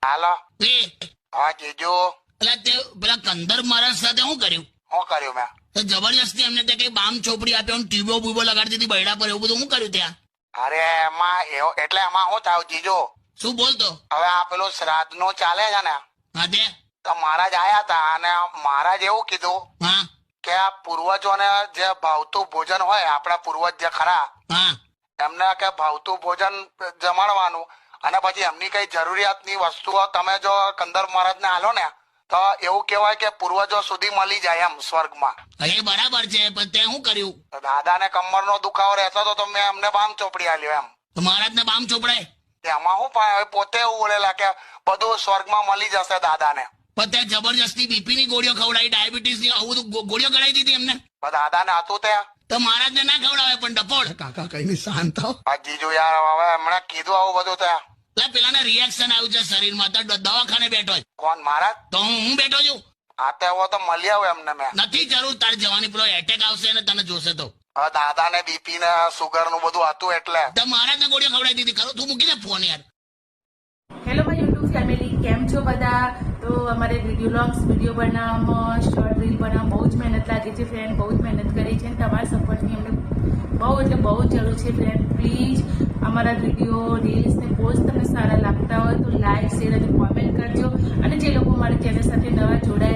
હાલો. એ હા જીજુ. પેલા તે પેલા કંદર મહારાજ સાથે શું કર્યું? શું કર્યું મેં? તો જબરજસ્તી એમને તે કઈ બામ ચોપડી આપ્યો ટ્યુબો બુબો લગાડી દીધી બૈડા પર, એવું બધું શું કર્યું ત્યાં? અરે એમાં એવું એટલે એમાં શું થયું જીજુ? શું બોલતો? હવે આ પેલું શ્રાદ્ધ નું ચાલે છે ને, હા તે તો મહારાજ આયા હતા અને મહારાજ એવું કીધું હા કે આ પૂર્વજોને જે ભાવતું ભોજન હોય, આપણા પૂર્વજ જે ખરા હા એમને કે ભાવતું ભોજન જમાડવાનું, અને પછી એમની કઈ જરૂરિયાતની વસ્તુઓ તમે જો કંદર મહારાજ ને આલો ને તો એવું કહેવાય કે પૂર્વજો સુધી મળી જાય એમ સ્વર્ગમાં. એ બરાબર છે, પણ તે શું કર્યું? તો દાદાને કમરનો દુખાવો રહેતો હતો તો મેં એમને બામ ચોપડી આલ્યો એમ. તો મહારાજને બામ ચોપડાય? એમાં શું પણ હવે પોતે એવું બોલેલા કે બધું સ્વર્ગમાં મળી જશે દાદાને. પણ તે જબરજસ્તી બીપી ની ગોળીઓ ખવડાવી, ડાયાબિટીસ ની આવું બધું ગોળીઓ ખવડાવી દીધી એમને. પણ દાદાને હતું તે. તો મહારાજને ના ખવડાવે પણ ડફોડ. કાકા કઈ નહીં, શાંત થાવ. આ જીજુ યાર હવે એમણે કીધું આવું બધું તે. એટલે પેલાને રિએક્શન આવ્યું છે શરીરમાં, તો દવાખાને બેઠો છે. કોણ મહારાજ? તો હું બેઠો છું. આ તે હવે તો મળી આવું એમને મેં. નથી જરૂર તારે જવાની, પેલો એટેક આવશે ને તને જોશે તો. હવે દાદાને બીપી ને સુગર નું બધું હતું એટલે. તો મહારાજને ગોળીઓ ખવડાવી દીધી. ખરો તું મૂકી દે ફોન યાર. હેલો માય યુટ્યુબ ફેમિલી, કેમ છો બધા? તો અમારે વિડીયો બનાવવામાં, શોર્ટ રીલ બનાવવામાં બહુ જ મહેનત લાગી છે ફ્રેન્ડ, બહુ જ મહેનત કરી છે. તમારા સપોર્ટની અમને બહુ એટલે બહુ જ જરૂર છે ફ્રેન્ડ. પ્લીઝ અમારા વિડીયો, રીલ્સ ને પોસ્ટ તમને સારા લાગતા હોય તો લાઈક, શેર અને કોમેન્ટ કરજો. અને જે લોકો મારી ચેનલ સાથે નવા જોડાયા